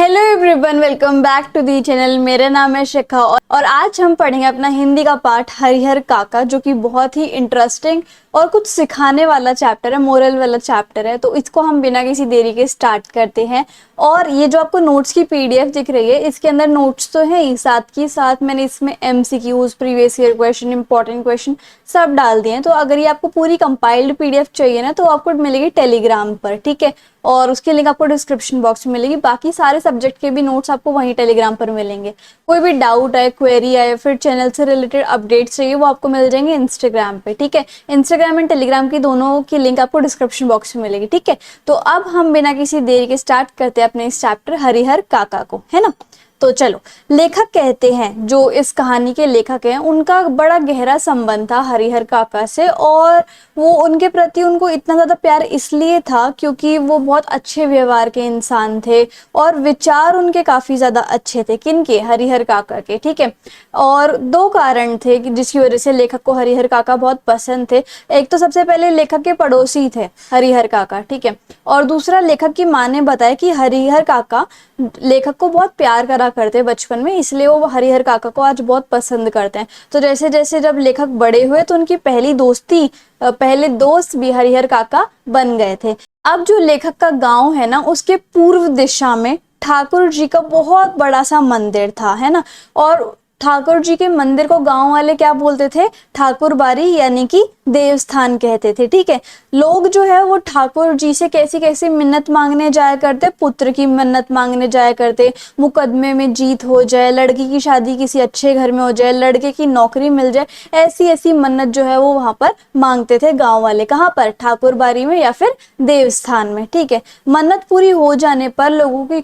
Hello everyone, welcome back to the channel. मेरा नाम है शिखा और आज हम पढ़ेंगे अपना हिंदी का पाठ हरिहर काका, जो कि बहुत ही इंटरेस्टिंग और कुछ सिखाने वाला चैप्टर है, मोरल वाला चैप्टर है। तो इसको हम बिना किसी देरी के स्टार्ट करते हैं। और ये जो आपको नोट्स की पीडीएफ दिख रही है, इसके अंदर नोट्स तो है ही, साथ के साथ मैंने इसमें MCQs, previous year question, important question सब डाल दिए हैं। तो अगर ये आपको पूरी कंपाइल्ड पीडीएफ चाहिए ना, तो आपको मिलेगी टेलीग्राम पर, ठीक है। और उसकी लिंक आपको डिस्क्रिप्शन बॉक्स में मिलेगी। बाकी सारे सब्जेक्ट के भी नोट्स आपको वहीं टेलीग्राम पर मिलेंगे। कोई भी डाउट है, क्वेरी है या फिर चैनल से रिलेटेड अपडेट्स चाहिए, वो आपको मिल जाएंगे इंस्टाग्राम पे, ठीक है। इंस्टाग्राम एंड टेलीग्राम की दोनों की लिंक आपको डिस्क्रिप्शन बॉक्स में मिलेगी, ठीक है। तो अब हम बिना किसी देरी के स्टार्ट करते हैं अपने इस चैप्टर हरिहर काका को, है ना। तो चलो, लेखक कहते हैं, जो इस कहानी के लेखक हैं, उनका बड़ा गहरा संबंध था हरिहर काका से। और वो उनके प्रति उनको इतना ज़्यादा प्यार इसलिए था क्योंकि वो बहुत अच्छे व्यवहार के इंसान थे और विचार उनके काफ़ी ज़्यादा अच्छे थे। किनके? हरिहर काका के, ठीक है। और दो कारण थे कि जिसकी वजह से लेखक को हरिहर काका बहुत पसंद थे। एक तो सबसे पहले लेखक के पड़ोसी थे हरिहर काका, ठीक है। और दूसरा, लेखक की माँ ने बताया कि हरिहर काका लेखक को बहुत प्यार करा करते बचपन में, इसलिए वो हरिहर काका को आज बहुत पसंद करते हैं। तो जैसे जैसे जब लेखक बड़े हुए तो उनकी पहले दोस्त भी हरिहर काका बन गए थे। अब जो लेखक का गांव है ना, उसके पूर्व दिशा में ठाकुर जी का बहुत बड़ा सा मंदिर था, है ना। और ठाकुर जी के मंदिर को गांव वाले क्या बोलते थे? ठाकुर बाड़ी, यानी कि देवस्थान कहते थे, ठीक है। लोग जो है वो ठाकुर जी से कैसी कैसी मिन्नत मांगने जाया करते, पुत्र की मिन्नत मांगने जाया करते, मुकदमे में जीत हो जाए, लड़की की शादी किसी अच्छे घर में हो जाए, लड़के की नौकरी मिल जाए, ऐसी ऐसी मन्नत जो है वो वहां पर मांगते थे गांव वाले। कहाँ पर? ठाकुर बाड़ी में या फिर देवस्थान में, ठीक है। मन्नत पूरी हो जाने पर लोगों की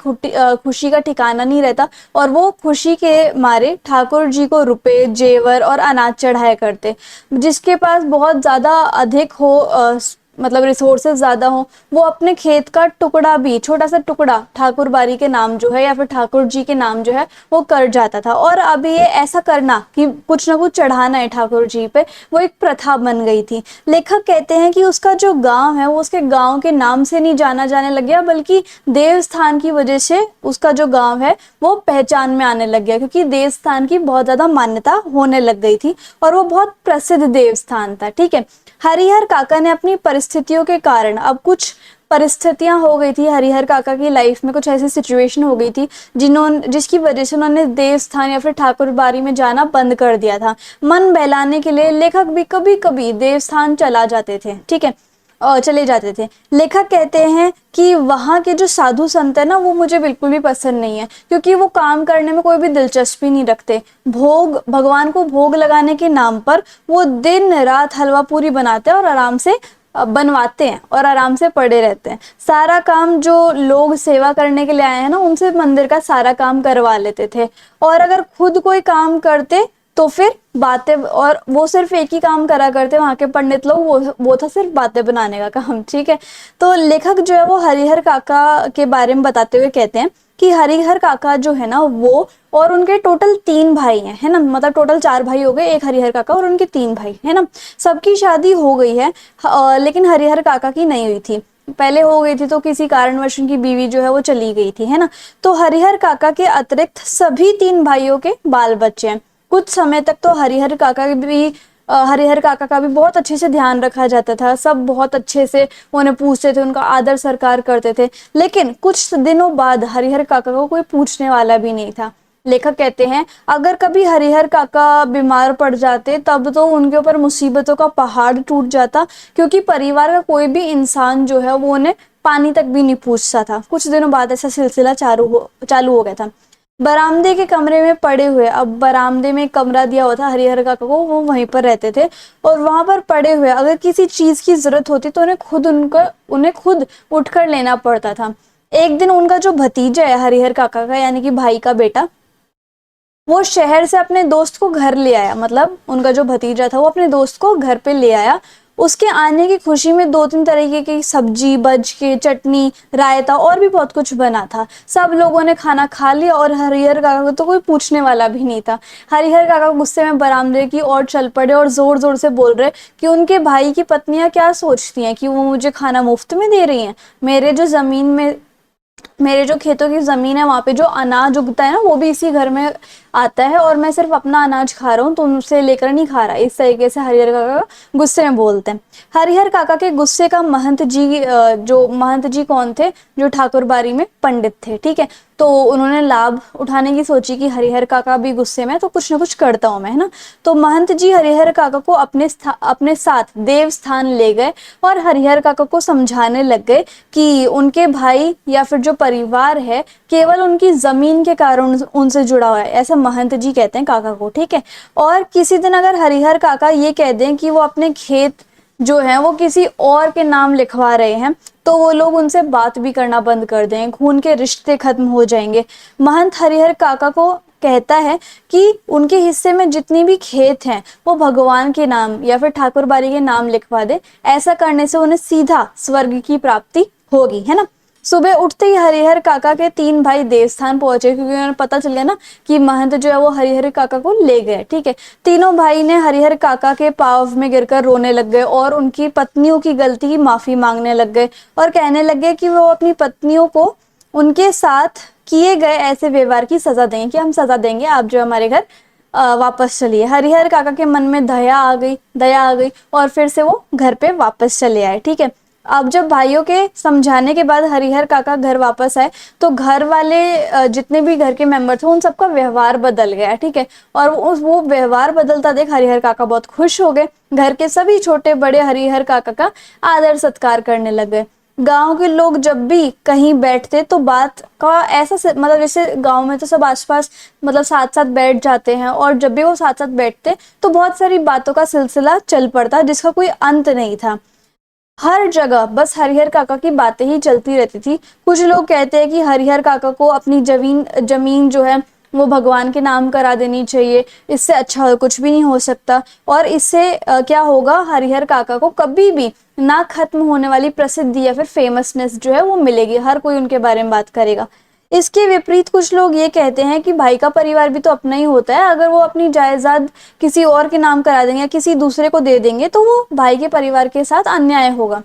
खुशी का ठिकाना नहीं रहता और वो खुशी के मारे ठाकुर जी को रुपए, जेवर और अनाज चढ़ाया करते। जिसके पास बहुत ज़्यादा अधिक हो, मतलब रिसोर्सेज ज़्यादा हो, वो अपने खेत का टुकड़ा भी, छोटा सा टुकड़ा, ठाकुर बाड़ी के नाम जो है या फिर ठाकुर जी के नाम जो है वो कर जाता था। और अब ये ऐसा करना कि कुछ ना कुछ चढ़ाना है ठाकुर जी पे, वो एक प्रथा बन गई थी। लेखक कहते हैं कि उसका जो गांव है वो उसके गांव के नाम से नहीं जाना जाने लग गया, बल्कि देवस्थान की वजह से उसका जो गांव है वो पहचान में आने लग गया, क्योंकि देवस्थान की बहुत ज्यादा मान्यता होने लग गई थी और वो बहुत प्रसिद्ध देवस्थान था, ठीक है। हरिहर काका ने अपनी परिस्थितियों के कारण, अब कुछ परिस्थितियां हो गई थी हरिहर काका की लाइफ में, कुछ ऐसी सिचुएशन हो गई थी जिसकी वजह से उन्होंने देवस्थान या फिर ठाकुर बाड़ी में जाना बंद कर दिया था। मन बहलाने के लिए लेखक भी कभी कभी देवस्थान चला जाते थे, ठीक है, चले जाते थे। लेखक कहते हैं कि वहाँ के जो साधु संत है ना, वो मुझे बिल्कुल भी पसंद नहीं है, क्योंकि वो काम करने में कोई भी दिलचस्पी नहीं रखते। भगवान को भोग लगाने के नाम पर वो दिन रात हलवा पूरी बनाते हैं और आराम से बनवाते हैं और आराम से पड़े रहते हैं। सारा काम जो लोग सेवा करने के लिए आए हैं ना, उनसे मंदिर का सारा काम करवा लेते थे। और अगर खुद कोई काम करते तो फिर बातें, और वो सिर्फ एक ही काम करा करते वहां के पंडित लोग, वो था सिर्फ बातें बनाने का काम, ठीक है। तो लेखक जो है वो हरिहर काका के बारे में बताते हुए कहते हैं कि हरिहर काका जो है ना, वो और उनके टोटल 3 भाई हैं, है ना। मतलब टोटल 4 भाई हो गए, एक हरिहर काका और उनके 3 भाई, है ना। सबकी शादी हो गई है, लेकिन हरिहर काका की नहीं हुई थी। पहले हो गई थी तो किसी कारणवश उनकी बीवी जो है वो चली गई थी, है ना। तो हरिहर काका के अतिरिक्त सभी 3 भाइयों के बाल बच्चे हैं। कुछ समय तक तो हरिहर काका का भी बहुत अच्छे से ध्यान रखा जाता था। सब बहुत अच्छे से उन्हें पूछते थे, उनका आदर सत्कार करते थे। लेकिन कुछ दिनों बाद हरिहर काका को कोई पूछने वाला भी नहीं था। लेखक कहते हैं, अगर कभी हरिहर काका बीमार पड़ जाते तब तो उनके ऊपर मुसीबतों का पहाड़ टूट जाता, क्योंकि परिवार का कोई भी इंसान जो है वो उन्हें पानी तक भी नहीं पूछता था। कुछ दिनों बाद ऐसा सिलसिला चालू हो गया था। बरामदे के कमरे में पड़े हुए, अब बरामदे में एक कमरा दिया हुआ था हरिहर काका को, वो वहीं पर रहते थे। और वहां पर पड़े हुए अगर किसी चीज की जरूरत होती तो उन्हें खुद उठकर लेना पड़ता था। एक दिन उनका जो भतीजा है हरिहर काका का, यानी कि भाई का बेटा, वो शहर से अपने दोस्त को घर ले आया। मतलब उनका जो भतीजा था वो अपने दोस्त को घर पे ले आया। उसके आने की खुशी में 2-3 तरीके की सब्जी, बज के चटनी, रायता और भी बहुत कुछ बना था। सब लोगों ने खाना खा लिया और हरिहर काका को तो कोई पूछने वाला भी नहीं था। हरिहर काका गुस्से में बरामदे की ओर चल पड़े और जोर जोर से बोल रहे कि उनके भाई की पत्नियां क्या सोचती हैं कि वो मुझे खाना मुफ्त में दे रही हैं। मेरे जो जमीन में मेरे जो खेतों की ज़मीन है वहाँ पे जो अनाज उगता है ना वो भी इसी घर में आता है, और मैं सिर्फ अपना अनाज खा रहा हूँ, तुमसे लेकर नहीं खा रहा। इस तरीके से हरिहर काका गुस्से में बोलते हैं। हरिहर काका के गुस्से का महंत जी, जो महंत जी कौन थे, जो ठाकुर बारी में पंडित थे, ठीक है। तो उन्होंने लाभ उठाने की सोची कि हरिहर काका भी गुस्से में, तो कुछ ना कुछ करता हूँ मैं, है ना। तो महंत जी हरिहर काका को अपने साथ देव स्थान ले गए और हरिहर काका को समझाने लग गए कि उनके भाई या फिर जो परिवार है केवल उनकी जमीन के कारण उनसे जुड़ा हुआ है, ऐसा महंत जी कहते हैं काका को, ठीक है। और किसी दिन अगर हरिहर काका ये कह दें कि वो अपने खेत जो है वो किसी और के नाम लिखवा रहे हैं, तो वो लोग उनसे बात भी करना बंद कर देंगे, खून के रिश्ते खत्म हो जाएंगे। महंत हरिहर काका को कहता है कि उनके हिस्से में जितनी भी खेत हैं वो भगवान के नाम या फिर ठाकुर बारी के नाम लिखवा दे। ऐसा करने से उन्हें सीधा स्वर्ग की प्राप्ति होगी, है ना। सुबह उठते ही हरिहर काका के 3 भाई देवस्थान पहुंचे, क्योंकि उन्हें पता चल गया ना कि महंत जो है वो हरिहर काका को ले गए, ठीक है। तीनों भाई ने हरिहर काका के पाँव में गिरकर रोने लग गए और उनकी पत्नियों की गलती की माफी मांगने लग गए और कहने लग गए कि वो अपनी पत्नियों को उनके साथ किए गए ऐसे व्यवहार की सजा देंगे, कि हम सजा देंगे, आप जो हमारे घर वापस चलिए। हरिहर काका के मन में दया आ गई और फिर से वो घर पे वापस चले आए, ठीक है। अब जब भाइयों के समझाने के बाद हरिहर काका घर वापस आए तो घर वाले जितने भी घर के मेंबर थे उन सबका व्यवहार बदल गया, ठीक है। और वो व्यवहार बदलता देख हरिहर काका बहुत खुश हो गए। घर के सभी छोटे बड़े हरिहर काका का आदर सत्कार करने लगे। गांव के लोग जब भी कहीं बैठते तो बात का ऐसा मतलब जैसे गांव में तो सब आसपास मतलब साथ साथ बैठ जाते हैं, और जब भी वो साथ साथ बैठते तो बहुत सारी बातों का सिलसिला चल पड़ता जिसका कोई अंत नहीं था। हर जगह बस हरिहर काका की बातें ही चलती रहती थी। कुछ लोग कहते हैं कि हरिहर काका को अपनी जमीन जो है वो भगवान के नाम करा देनी चाहिए, इससे अच्छा और कुछ भी नहीं हो सकता। और इससे क्या होगा, हरिहर काका को कभी भी ना खत्म होने वाली प्रसिद्धि या फिर फेमसनेस जो है वो मिलेगी, हर कोई उनके बारे में बात करेगा। इसके विपरीत कुछ लोग ये कहते हैं कि भाई का परिवार भी तो अपना ही होता है, अगर वो अपनी जायदाद किसी और के नाम करा देंगे या किसी दूसरे को दे देंगे तो वो भाई के परिवार के साथ अन्याय होगा।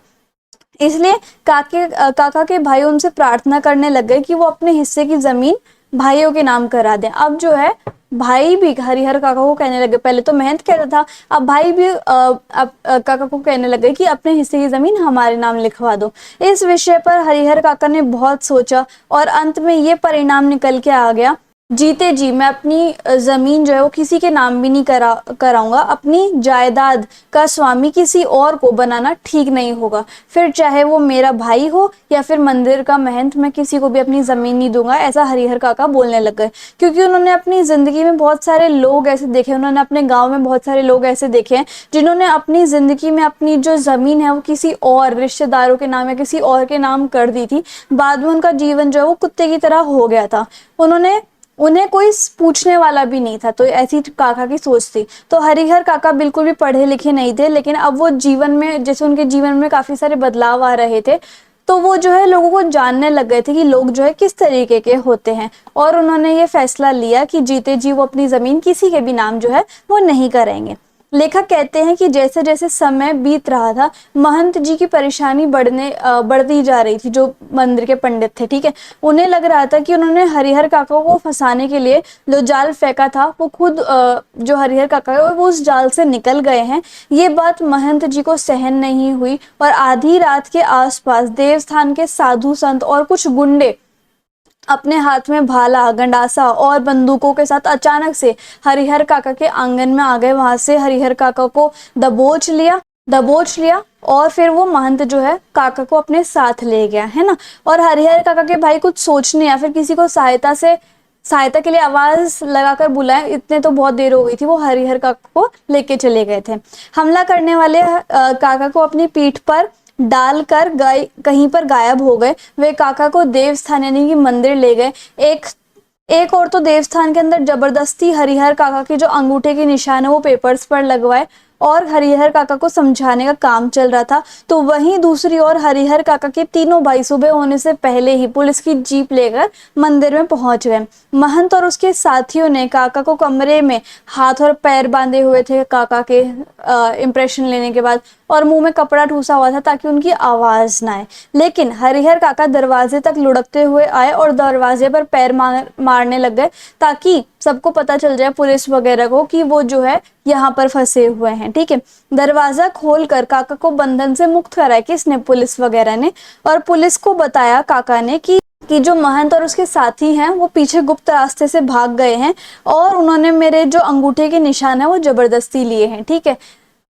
इसलिए काका के भाई उनसे प्रार्थना करने लग गए कि वो अपने हिस्से की जमीन भाइयों के नाम करा दें। अब जो है भाई भी हरिहर काका को कहने लगे, पहले तो महंत कहता था, अब भाई भी काका को कहने लगे कि अपने हिस्से की जमीन हमारे नाम लिखवा दो। इस विषय पर हरिहर काका ने बहुत सोचा और अंत में ये परिणाम निकल के आ गया, जीते जी मैं अपनी जमीन जो है वो किसी के नाम भी नहीं कराऊंगा, अपनी जायदाद का स्वामी किसी और को बनाना ठीक नहीं होगा, फिर चाहे वो मेरा भाई हो या फिर मंदिर का महंत, मैं किसी को भी अपनी जमीन नहीं दूंगा। ऐसा हरिहर काका बोलने लग गए, क्योंकि उन्होंने अपनी जिंदगी में बहुत सारे लोग ऐसे देखे, उन्होंने अपने गाँव में बहुत सारे लोग ऐसे देखे हैं जिन्होंने अपनी जिंदगी में अपनी जो जमीन है वो किसी और रिश्तेदारों के नाम या किसी और के नाम कर दी थी। बाद में उनका जीवन जो है वो कुत्ते की तरह हो गया था, उन्हें कोई पूछने वाला भी नहीं था। तो ऐसी काका की सोच थी। तो हरिहर काका बिल्कुल भी पढ़े लिखे नहीं थे, लेकिन अब वो जीवन में जैसे उनके जीवन में काफी सारे बदलाव आ रहे थे, तो वो जो है लोगों को जानने लग गए थे कि लोग जो है किस तरीके के होते हैं, और उन्होंने ये फैसला लिया कि जीते जी वो अपनी जमीन किसी के भी नाम जो है वो नहीं करेंगे। लेखक कहते हैं कि जैसे जैसे समय बीत रहा था महंत जी की परेशानी बढ़ती जा रही थी, जो मंदिर के पंडित थे, ठीक है। उन्हें लग रहा था कि उन्होंने हरिहर काका को फंसाने के लिए जो जाल फेंका था वो खुद जो हरिहर काका है वो उस जाल से निकल गए हैं। ये बात महंत जी को सहन नहीं हुई और आधी रात के आसपास देवस्थान के साधु संत और कुछ गुंडे अपने हाथ में भाला गंडासा और बंदूकों के साथ अचानक से हरिहर काका के आंगन में आ गए। वहां से हरिहर काका को दबोच लिया और फिर वो महंत जो है काका को अपने साथ ले गया, है ना। और हरिहर काका के भाई कुछ सोचने या फिर किसी को सहायता के लिए आवाज लगाकर बुलाए, इतने तो बहुत देर हो गई थी, वो हरिहर काका को लेके चले गए थे। हमला करने वाले काका को अपनी पीठ पर डालकर कहीं पर गायब हो गए। वे काका को देवस्थान यानी कि मंदिर ले गए। एक और तो देवस्थान के अंदर जबरदस्ती हरिहर काका के जो अंगूठे के निशान है वो पेपर्स पर लगवाए और हरिहर काका को समझाने का काम चल रहा था। तो वहीं दूसरी ओर हरिहर काका के तीनों भाई सुबह होने से पहले ही पुलिस की जीप लेकर मंदिर में पहुंच गए। महंत और उसके साथियों ने काका को कमरे में हाथ और पैर बांधे हुए थे काका के इम्प्रेशन लेने के बाद, और मुंह में कपड़ा ठूसा हुआ था ताकि उनकी आवाज ना आए। लेकिन हरिहर काका दरवाजे तक लुढ़कते हुए आए और दरवाजे पर पैर मारने लग गए ताकि सबको पता चल जाए, पुलिस वगैरह को, कि वो जो है यहाँ पर फंसे हुए हैं। ठीक है, दरवाजा खोलकर काका को बंधन से मुक्त कराया किसने? पुलिस वगैरह ने। और पुलिस को बताया काका ने कि जो महंत और उसके साथी हैं वो पीछे गुप्त रास्ते से भाग गए हैं और उन्होंने मेरे जो अंगूठे के निशान है वो जबरदस्ती लिए हैं। ठीक है,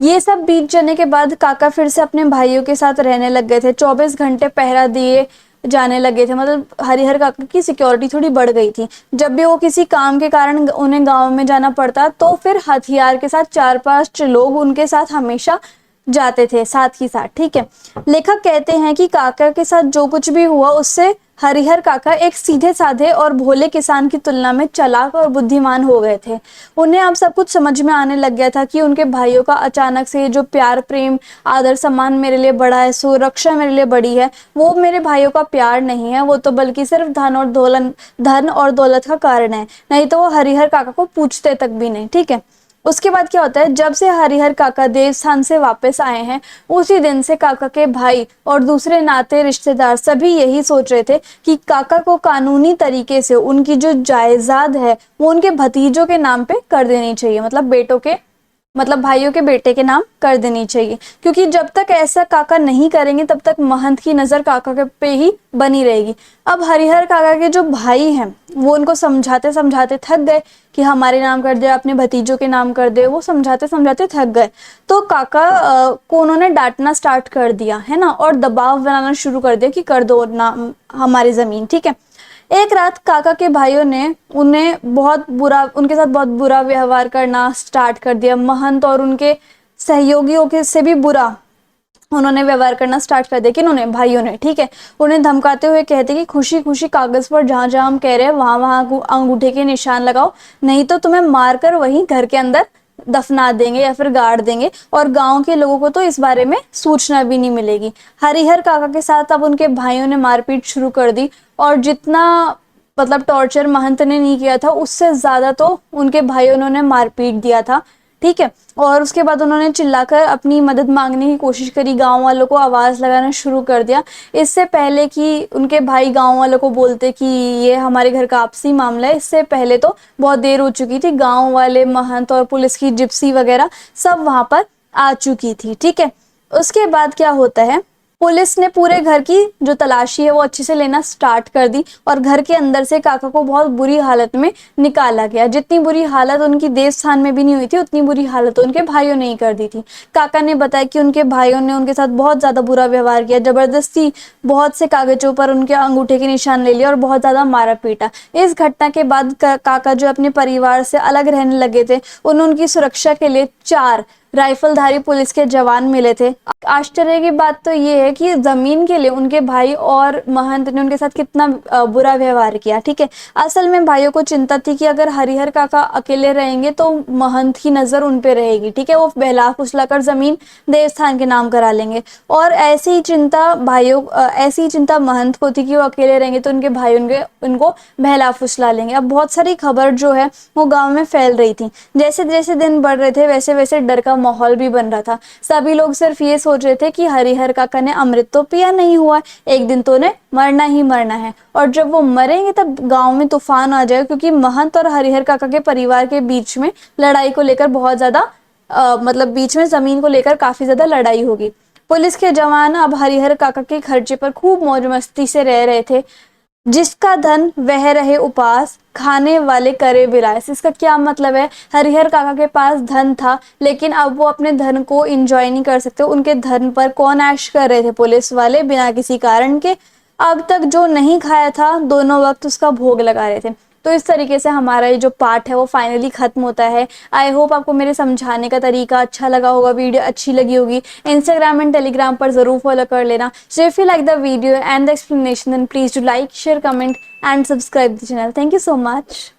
ये सब बीत जाने के बाद काका फिर से अपने भाइयों के साथ रहने लग गए थे। 24 घंटे पहरा दिए जाने लगे थे, मतलब हरिहर काका की सिक्योरिटी थोड़ी बढ़ गई थी। जब भी वो किसी काम के कारण उन्हें गांव में जाना पड़ता तो फिर हथियार के साथ 4-5 लोग उनके साथ हमेशा जाते थे साथ ही साथ। ठीक है, लेखक कहते हैं कि काका के साथ जो कुछ भी हुआ उससे हरिहर काका एक सीधे साधे और भोले किसान की तुलना में चालाक और बुद्धिमान हो गए थे। उन्हें अब सब कुछ समझ में आने लग गया था कि उनके भाइयों का अचानक से जो प्यार, प्रेम, आदर, सम्मान मेरे लिए बड़ा है, सुरक्षा मेरे लिए बड़ी है, वो मेरे भाइयों का प्यार नहीं है, वो तो बल्कि सिर्फ धन और दौलत का कारण है। नहीं तो वो हरिहर काका को पूछते तक भी नहीं। ठीक है, उसके बाद क्या होता है, जब से हरिहर काका देवस्थान से वापस आए हैं उसी दिन से काका के भाई और दूसरे नाते रिश्तेदार सभी यही सोच रहे थे कि काका को कानूनी तरीके से उनकी जो जायदाद है वो उनके भतीजों के नाम पे कर देनी चाहिए, मतलब भाइयों के बेटे के नाम कर देनी चाहिए। क्योंकि जब तक ऐसा काका नहीं करेंगे तब तक महंत की नजर काका के पे ही बनी रहेगी। अब हरिहर काका के जो भाई हैं वो उनको समझाते समझाते थक गए कि हमारे नाम कर दे, अपने भतीजों के नाम कर दे, वो समझाते समझाते थक गए। तो काका को उन्होंने डांटना स्टार्ट कर दिया है ना, और दबाव बनाना शुरू कर दिया कि कर दो नाम हमारी जमीन। ठीक है, एक रात काका के भाइयों ने उनके साथ बहुत बुरा व्यवहार करना स्टार्ट कर दिया। महंत और उनके सहयोगियों के से भी बुरा उन्होंने व्यवहार करना स्टार्ट कर दिया। किन्होंने? भाइयों ने। ठीक है, उन्हें धमकाते हुए कहते कि खुशी खुशी कागज पर जहां जहां हम कह रहे हैं वहां वहां अंगूठे के निशान लगाओ, नहीं तो तुम्हें मारकर वहीं घर के अंदर दफना देंगे या फिर गाड़ देंगे, और गांव के लोगों को तो इस बारे में सूचना भी नहीं मिलेगी। हरिहर काका के साथ अब उनके भाइयों ने मारपीट शुरू कर दी, और जितना मतलब टॉर्चर महंत ने नहीं किया था उससे ज्यादा तो उनके भाइयों ने मारपीट दिया था। ठीक है, और उसके बाद उन्होंने चिल्लाकर अपनी मदद मांगने की कोशिश करी, गांव वालों को आवाज लगाना शुरू कर दिया। इससे पहले कि उनके भाई गांव वालों को बोलते कि ये हमारे घर का आपसी मामला है, इससे पहले तो बहुत देर हो चुकी थी। गांव वाले, महंत और पुलिस की जिप्सी वगैरह सब वहां पर आ चुकी थी। ठीक है, उसके बाद क्या होता है, पुलिस ने पूरे घर की जो तलाशी है वो अच्छे से लेना स्टार्ट कर दी, और घर के अंदर से काका को बहुत बुरी हालत में निकाला गया। जितनी बुरी हालत उनकी देवस्थान में भी नहीं हुई थी उतनी बुरी हालत उनके भाइयों ने ही कर दी थी। काका ने बताया कि उनके भाइयों ने उनके साथ बहुत ज्यादा बुरा व्यवहार किया, जबरदस्ती बहुत से कागजों पर उनके अंगूठे के निशान ले लिया और बहुत ज्यादा मारा पीटा। इस घटना के बाद काका जो अपने परिवार से अलग रहने लगे थे, उनकी सुरक्षा के लिए 4 राइफलधारी पुलिस के जवान मिले थे। आश्चर्य की बात तो ये है कि जमीन के लिए उनके भाई और महंत ने उनके साथ कितना बुरा व्यवहार किया। ठीक है, असल में भाइयों को चिंता थी कि अगर हरिहर काका अकेले रहेंगे तो महंत की नजर उन पे रहेगी। ठीक है, वो बहला फुसला कर जमीन देवस्थान के नाम करा लेंगे, और ऐसी ही चिंता महंत को थी कि वो अकेले रहेंगे तो उनके भाई उनको बहला फुसला लेंगे। अब बहुत सारी खबर जो है वो गाँव में फैल रही थी। जैसे जैसे दिन बढ़ रहे थे वैसे वैसे डर का माहौल भी बन रहा था। सभी लोग सिर्फ ये सोच रहे थे कि हरिहर काका ने अमृत तो पिया नहीं हुआ, एक दिन तो उन्हें मरना ही मरना है, और जब वो मरेंगे तब गांव में तूफान आ जाएगा, क्योंकि महंत और हरिहर काका के परिवार के बीच में लड़ाई को लेकर बहुत ज्यादा मतलब बीच में जमीन को लेकर काफी ज्यादा लड़ाई होगी। पुलिस के जवान अब हरिहर काका के खर्चे पर खूब मौज मस्ती से रह रहे थे। जिसका धन वह रहे उपास, खाने वाले करे विलास। इसका क्या मतलब है, हरिहर काका के पास धन था लेकिन अब वो अपने धन को एंजॉय नहीं कर सकते। उनके धन पर कौन ऐश कर रहे थे? पुलिस वाले, बिना किसी कारण के। अब तक जो नहीं खाया था दोनों वक्त उसका भोग लगा रहे थे। तो इस तरीके से हमारा ये जो पार्ट है वो फाइनली खत्म होता है। आई होप आपको मेरे समझाने का तरीका अच्छा लगा होगा, वीडियो अच्छी लगी होगी। इंस्टाग्राम एंड टेलीग्राम पर जरूर फॉलो कर लेना। So if you like the video and the explanation then please do like, share, comment and subscribe the channel. Thank you so much.